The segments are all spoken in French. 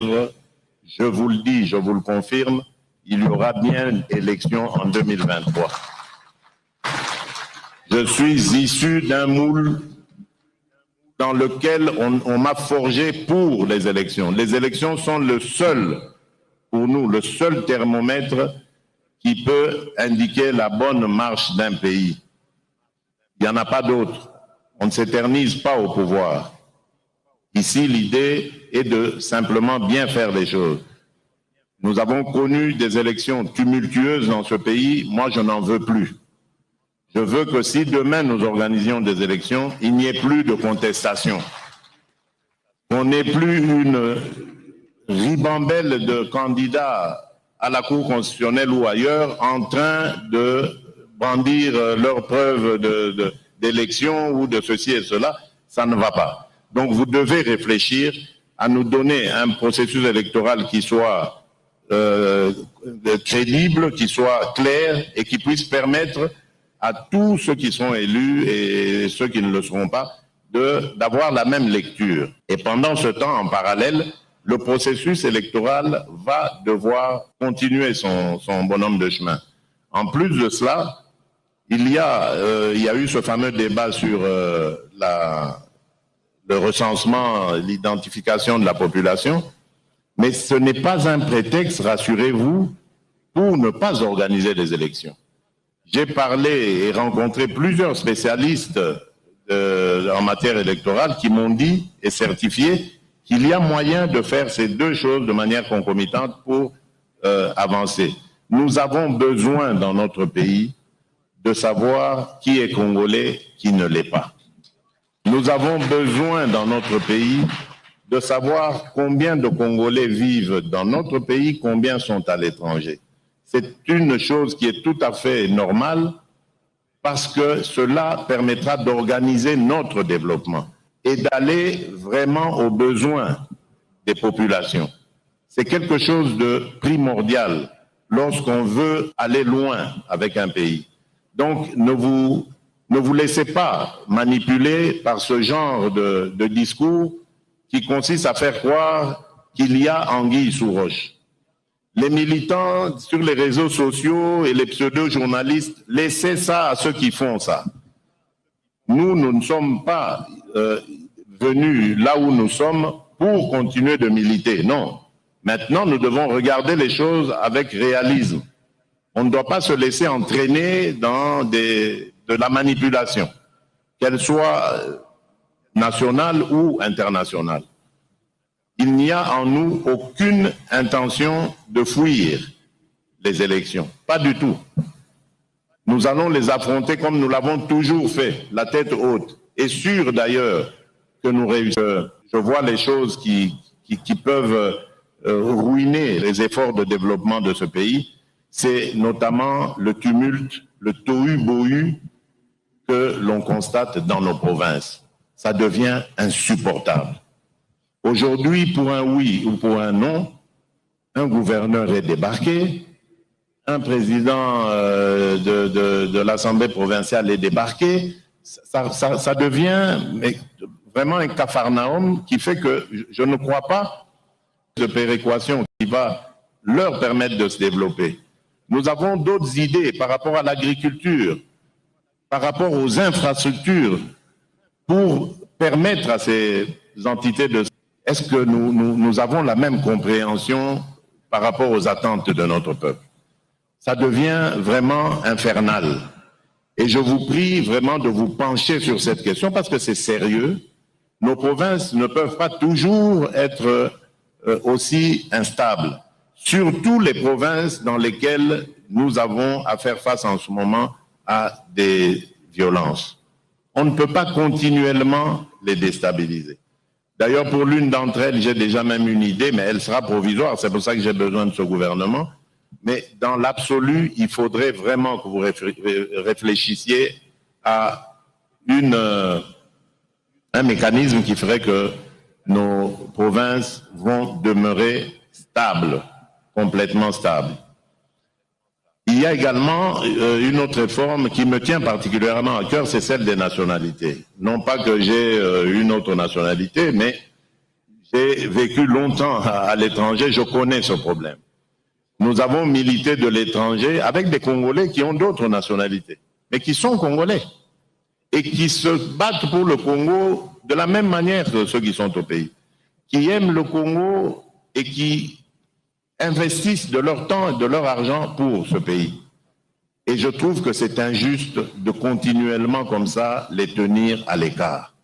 je vous le dis, je vous le confirme, il y aura bien élection en 2023. Je suis issu d'un moule dans lequel on m'a forgé pour les élections. Les élections sont le seul, pour nous, le seul thermomètre qui peut indiquer la bonne marche d'un pays. Il n'y en a pas d'autre. On ne s'éternise pas au pouvoir. Ici, l'idée est de simplement bien faire les choses. Nous avons connu des élections tumultueuses dans ce pays. Moi, je n'en veux plus. Je veux que si demain nous organisions des élections, il n'y ait plus de contestation. On n'ait plus une ribambelle de candidats à la Cour constitutionnelle ou ailleurs en train de brandir leurs preuves d'élection ou de ceci et cela. Ça ne va pas. Donc vous devez réfléchir à nous donner un processus électoral qui soit crédible, qui soit clair et qui puisse permettre à tous ceux qui sont élus et ceux qui ne le seront pas d'avoir la même lecture. Et pendant ce temps, en parallèle, le processus électoral va devoir continuer son bonhomme de chemin. En plus de cela, il y a eu ce fameux débat sur le recensement, l'identification de la population, mais ce n'est pas un prétexte, rassurez-vous, pour ne pas organiser les élections. J'ai parlé et rencontré plusieurs spécialistes en matière électorale qui m'ont dit et certifié qu'il y a moyen de faire ces deux choses de manière concomitante pour avancer. Nous avons besoin dans notre pays de savoir qui est congolais, qui ne l'est pas. Nous avons besoin dans notre pays de savoir combien de Congolais vivent dans notre pays, combien sont à l'étranger. C'est une chose qui est tout à fait normale parce que cela permettra d'organiser notre développement et d'aller vraiment aux besoins des populations. C'est quelque chose de primordial lorsqu'on veut aller loin avec un pays. Donc, ne vous laissez pas manipuler par ce genre de discours qui consiste à faire croire qu'il y a anguille sous roche. Les militants sur les réseaux sociaux et les pseudo-journalistes, laissez ça à ceux qui font ça. Nous ne sommes pas venus là où nous sommes pour continuer de militer, non. Maintenant, nous devons regarder les choses avec réalisme. On ne doit pas se laisser entraîner dans de la manipulation, qu'elle soit nationale ou internationale. Il n'y a en nous aucune intention de fuir les élections, pas du tout. Nous allons les affronter comme nous l'avons toujours fait, la tête haute, et sûr d'ailleurs que nous réussirons. Je vois les choses qui peuvent ruiner les efforts de développement de ce pays, c'est notamment le tumulte, le tohu-bohu que l'on constate dans nos provinces. Ça devient insupportable. Aujourd'hui, pour un oui ou pour un non, un gouverneur est débarqué, un président de l'Assemblée provinciale est débarqué. Ça devient vraiment un capharnaüm qui fait que je ne crois pas de péréquation qui va leur permettre de se développer. Nous avons d'autres idées par rapport à l'agriculture, par rapport aux infrastructures, pour permettre à ces entités de... Est-ce que nous avons la même compréhension par rapport aux attentes de notre peuple? Ça devient vraiment infernal. Et je vous prie vraiment de vous pencher sur cette question parce que c'est sérieux. Nos provinces ne peuvent pas toujours être aussi instables. Surtout les provinces dans lesquelles nous avons à faire face en ce moment à des violences. On ne peut pas continuellement les déstabiliser. D'ailleurs, pour l'une d'entre elles, j'ai déjà même une idée, mais elle sera provisoire. C'est pour ça que j'ai besoin de ce gouvernement. Mais dans l'absolu, il faudrait vraiment que vous réfléchissiez à un mécanisme qui ferait que nos provinces vont demeurer stables, complètement stables. Il y a également une autre réforme qui me tient particulièrement à cœur, c'est celle des nationalités. Non pas que j'ai une autre nationalité, mais J'ai vécu longtemps à l'étranger, je connais ce problème. Nous avons milité de l'étranger avec des Congolais qui ont d'autres nationalités, mais qui sont Congolais et qui se battent pour le Congo de la même manière que ceux qui sont au pays, qui aiment le Congo et qui investissent de leur temps et de leur argent pour ce pays. Et je trouve que c'est injuste de continuellement comme ça les tenir à l'écart.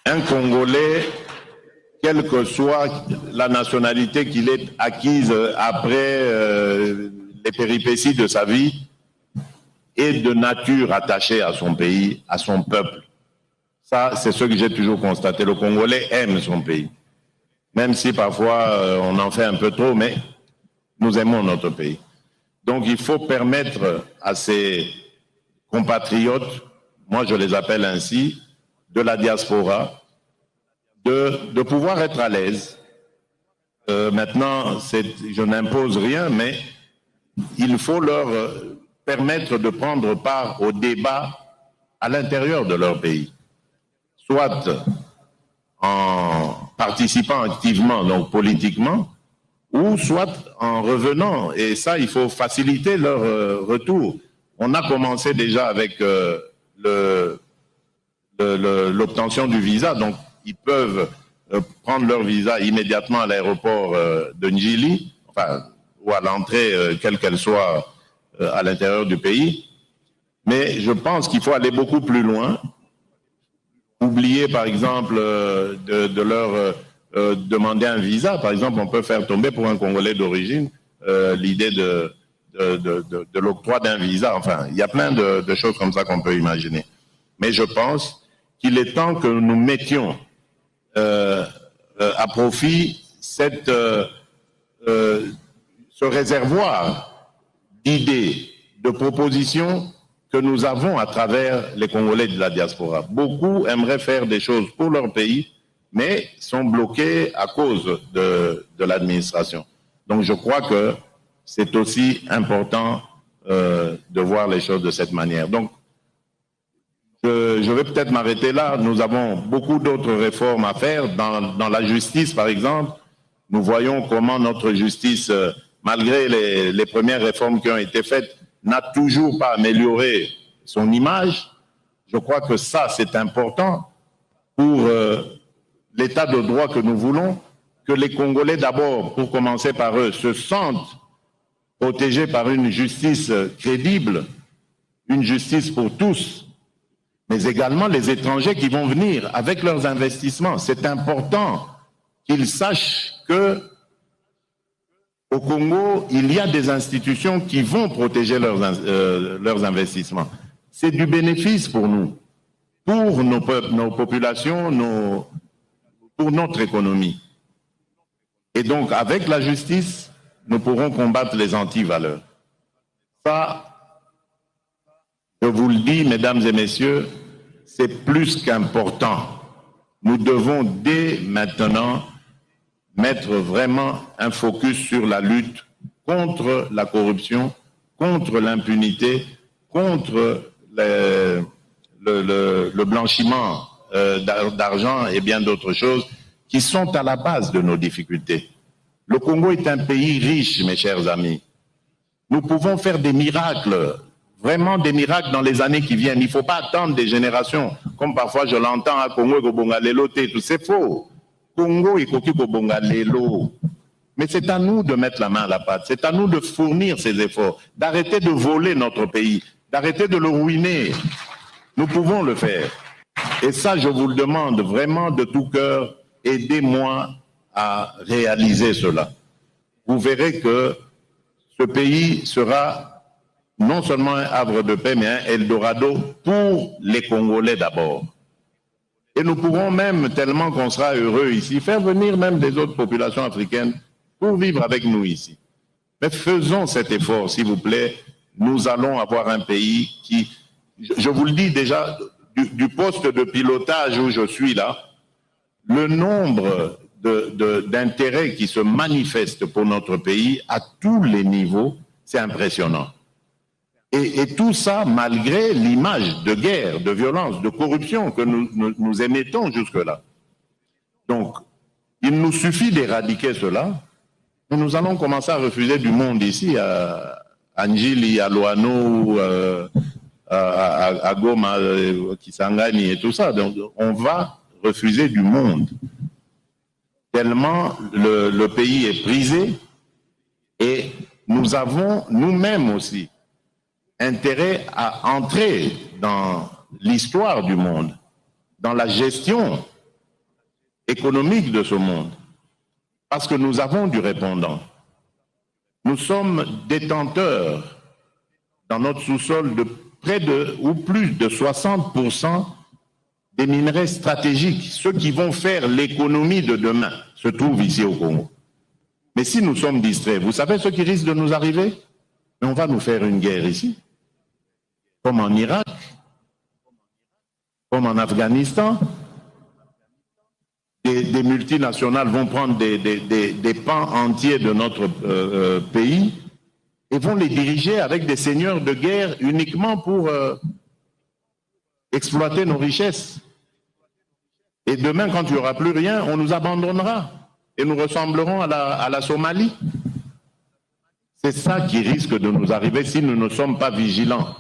Un Congolais, quelle que soit la nationalité qu'il ait acquise après les péripéties de sa vie, est de nature attachée à son pays, à son peuple. Ça, c'est ce que j'ai toujours constaté. Le Congolais aime son pays. Même si parfois on en fait un peu trop, mais nous aimons notre pays. Donc il faut permettre à ces compatriotes, moi je les appelle ainsi, de la diaspora, de pouvoir être à l'aise. Maintenant, je n'impose rien, mais il faut leur permettre de prendre part au débat à l'intérieur de leur pays, soit en participant activement, donc politiquement, ou soit en revenant. Et ça, il faut faciliter leur retour. On a commencé déjà avec l'obtention du visa, donc ils peuvent prendre leur visa immédiatement à l'aéroport de Njili, enfin, ou à l'entrée, quelle qu'elle soit, à l'intérieur du pays. Mais je pense qu'il faut aller beaucoup plus loin. Oublier, par exemple, de leur demander un visa. Par exemple, on peut faire tomber pour un Congolais d'origine l'idée de l'octroi d'un visa. Enfin, il y a plein de choses comme ça qu'on peut imaginer. Mais je pense qu'il est temps que nous mettions à profit ce réservoir d'idées, de propositions que nous avons à travers les Congolais de la diaspora. Beaucoup aimeraient faire des choses pour leur pays, mais sont bloqués à cause de l'administration. Donc je crois que c'est aussi important de voir les choses de cette manière. Donc je vais peut-être m'arrêter là. Nous avons beaucoup d'autres réformes à faire. Dans la justice, par exemple, nous voyons comment notre justice, malgré les premières réformes qui ont été faites, n'a toujours pas amélioré son image. Je crois que ça, c'est important pour l'état de droit que nous voulons, que les Congolais, d'abord, pour commencer par eux, se sentent protégés par une justice crédible, une justice pour tous, mais également les étrangers qui vont venir avec leurs investissements. C'est important qu'ils sachent que au Congo, il y a des institutions qui vont protéger leurs investissements. C'est du bénéfice pour nous, pour nos populations, pour notre économie. Et donc, avec la justice, nous pourrons combattre les antivaleurs. Ça, je vous le dis, mesdames et messieurs, c'est plus qu'important. Nous devons dès maintenant mettre vraiment un focus sur la lutte contre la corruption, contre l'impunité, contre le blanchiment d'argent et bien d'autres choses qui sont à la base de nos difficultés. Le Congo est un pays riche, mes chers amis. Nous pouvons faire des miracles, vraiment des miracles dans les années qui viennent. Il ne faut pas attendre des générations, comme parfois je l'entends à Congo et Kobongalelo, tout c'est faux. Congo et Kobongalelo. Mais c'est à nous de mettre la main à la pâte, c'est à nous de fournir ces efforts, d'arrêter de voler notre pays, d'arrêter de le ruiner. Nous pouvons le faire. Et ça, je vous le demande vraiment de tout cœur, aidez-moi à réaliser cela. Vous verrez que ce pays sera non seulement un havre de paix, mais un Eldorado pour les Congolais d'abord. Et nous pourrons même, tellement qu'on sera heureux ici, faire venir même des autres populations africaines pour vivre avec nous ici. Mais faisons cet effort, s'il vous plaît. Nous allons avoir un pays qui, je vous le dis déjà, du poste de pilotage où je suis là, le nombre d'intérêts qui se manifestent pour notre pays à tous les niveaux, c'est impressionnant. Et tout ça malgré l'image de guerre, de violence, de corruption que nous émettons jusque-là. Donc, il nous suffit d'éradiquer cela, et nous allons commencer à refuser du monde ici, à Njili, à Loano, à Goma, Kisangani et tout ça. Donc, on va refuser du monde. Tellement le pays est brisé, et nous avons nous-mêmes aussi intérêt à entrer dans l'histoire du monde, dans la gestion économique de ce monde, parce que nous avons du répondant. Nous sommes détenteurs dans notre sous-sol de près de ou plus de 60% des minerais stratégiques, ceux qui vont faire l'économie de demain, se trouvent ici au Congo. Mais si nous sommes distraits, vous savez ce qui risque de nous arriver? Mais on va nous faire une guerre ici, comme en Irak, comme en Afghanistan. Des multinationales vont prendre des pans entiers de notre pays et vont les diriger avec des seigneurs de guerre uniquement pour exploiter nos richesses. Et demain, quand il n'y aura plus rien, on nous abandonnera et nous ressemblerons à la Somalie. C'est ça qui risque de nous arriver si nous ne sommes pas vigilants.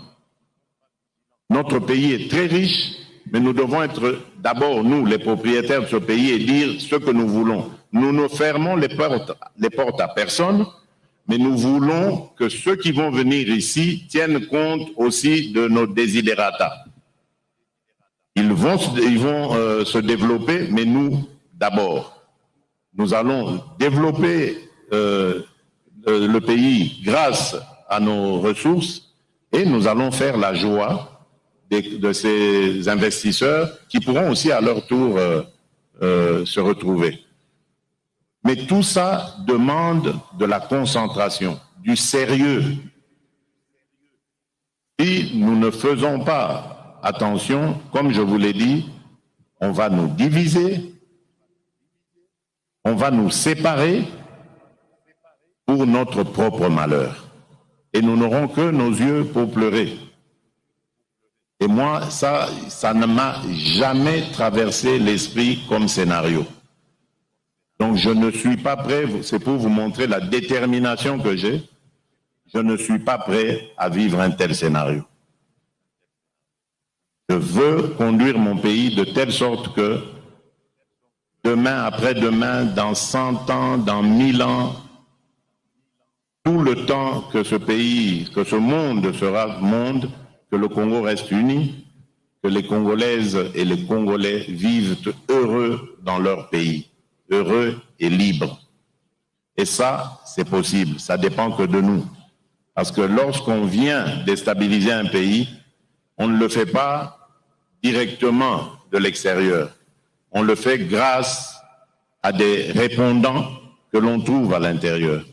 Notre pays est très riche, mais nous devons être d'abord, nous, les propriétaires de ce pays, et dire ce que nous voulons. Nous ne fermons les portes à personne, mais nous voulons que ceux qui vont venir ici tiennent compte aussi de nos desiderata. Ils vont se développer, mais nous, d'abord, nous allons développer le pays grâce à nos ressources, et nous allons faire la joie de ces investisseurs qui pourront aussi à leur tour se retrouver. Mais tout ça demande de la concentration, du sérieux. Si nous ne faisons pas attention, comme je vous l'ai dit, on va nous diviser, on va nous séparer pour notre propre malheur. Et nous n'aurons que nos yeux pour pleurer. Et moi, ça ne m'a jamais traversé l'esprit comme scénario. Donc je ne suis pas prêt, c'est pour vous montrer la détermination que j'ai, je ne suis pas prêt à vivre un tel scénario. Je veux conduire mon pays de telle sorte que demain, après-demain, dans 100 ans, dans 1000 ans, tout le temps que ce pays, que ce monde sera monde, que le Congo reste uni, que les Congolaises et les Congolais vivent heureux dans leur pays, heureux et libres. Et ça, c'est possible, ça dépend que de nous. Parce que lorsqu'on vient déstabiliser un pays, on ne le fait pas directement de l'extérieur. On le fait grâce à des répondants que l'on trouve à l'intérieur.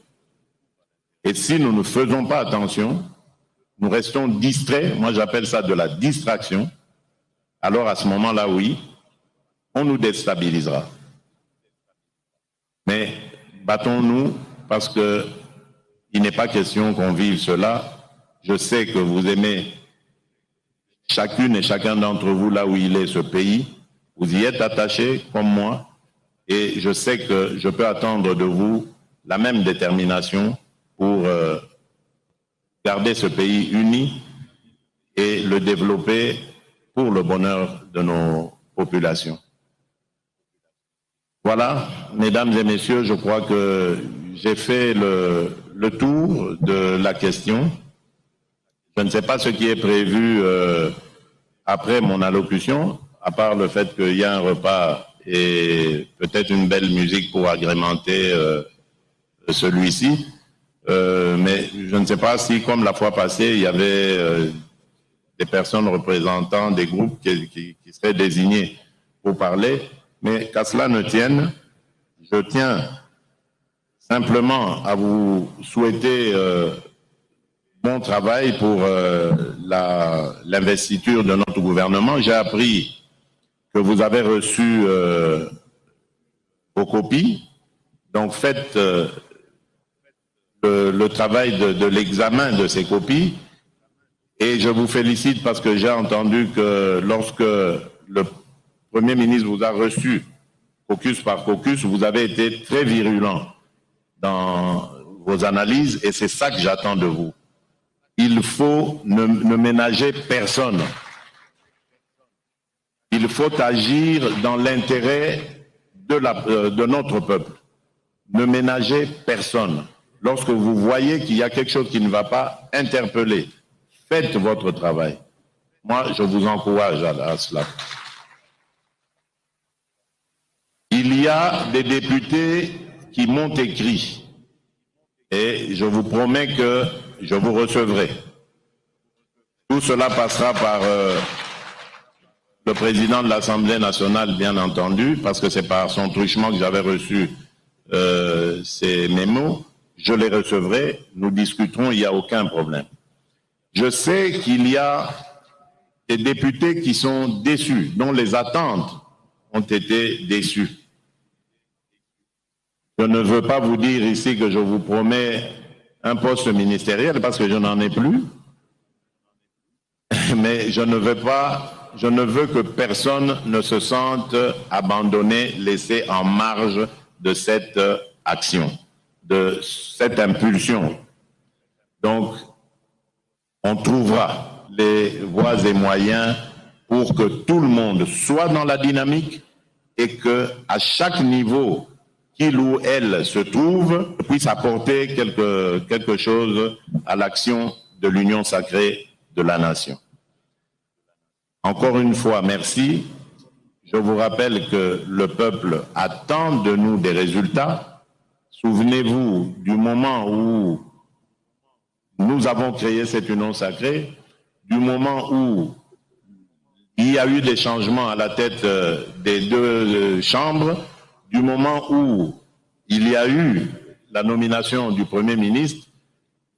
Et si nous ne faisons pas attention, nous restons distraits, moi j'appelle ça de la distraction, alors à ce moment-là, oui, on nous déstabilisera. Mais battons-nous parce qu'il n'est pas question qu'on vive cela. Je sais que vous aimez chacune et chacun d'entre vous là où il est ce pays. Vous y êtes attachés comme moi et je sais que je peux attendre de vous la même détermination pour garder ce pays uni et le développer pour le bonheur de nos populations. Voilà, mesdames et messieurs, je crois que j'ai fait le tour de la question. Je ne sais pas ce qui est prévu après mon allocution, à part le fait qu'il y a un repas et peut-être une belle musique pour agrémenter celui-ci. Mais je ne sais pas si, comme la fois passée, il y avait des personnes représentant des groupes qui seraient désignés pour parler. Mais qu'à cela ne tienne, je tiens simplement à vous souhaiter bon travail pour l'investiture de notre gouvernement. J'ai appris que vous avez reçu vos copies. Donc faites le travail de l'examen de ces copies Et je vous félicite parce que j'ai entendu que lorsque le Premier ministre vous a reçu caucus par caucus, vous avez été très virulent dans vos analyses et c'est ça que j'attends de vous. Il faut ne ménager personne. Il faut agir dans l'intérêt de notre peuple. Ne ménagez personne. Lorsque vous voyez qu'il y a quelque chose qui ne va pas, interpellez. Faites votre travail. Moi, je vous encourage à cela. Il y a des députés qui m'ont écrit et je vous promets que je vous recevrai. Tout cela passera par le président de l'Assemblée nationale, bien entendu, parce que c'est par son truchement que j'avais reçu ces mémos. Je les recevrai, nous discuterons, il n'y a aucun problème. Je sais qu'il y a des députés qui sont déçus, dont les attentes ont été déçues. Je ne veux pas vous dire ici que je vous promets un poste ministériel parce que je n'en ai plus. Mais je ne veux que personne ne se sente abandonné, laissé en marge de cette action, de cette impulsion. Donc, on trouvera les voies et moyens pour que tout le monde soit dans la dynamique et que à chaque niveau qu'il ou elle se trouve puisse apporter quelque chose à l'action de l'union sacrée de la nation. Encore une fois, merci. Je vous rappelle que le peuple attend de nous des résultats. Souvenez-vous du moment où nous avons créé cette union sacrée, du moment où il y a eu des changements à la tête des deux chambres, du moment où il y a eu la nomination du Premier ministre.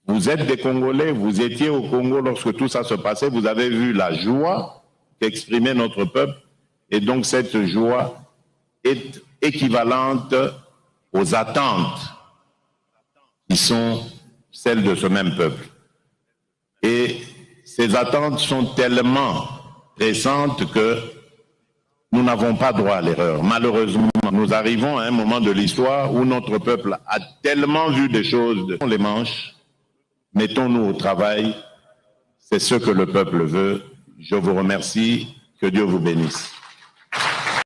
Vous êtes des Congolais, vous étiez au Congo lorsque tout ça se passait, vous avez vu la joie qu'exprimait notre peuple, et donc cette joie est équivalente aux attentes qui sont celles de ce même peuple. Et ces attentes sont tellement pressantes que nous n'avons pas droit à l'erreur. Malheureusement, nous arrivons à un moment de l'histoire où notre peuple a tellement vu des choses. Les manches, mettons-nous au travail, c'est ce que le peuple veut. Je vous remercie, que Dieu vous bénisse.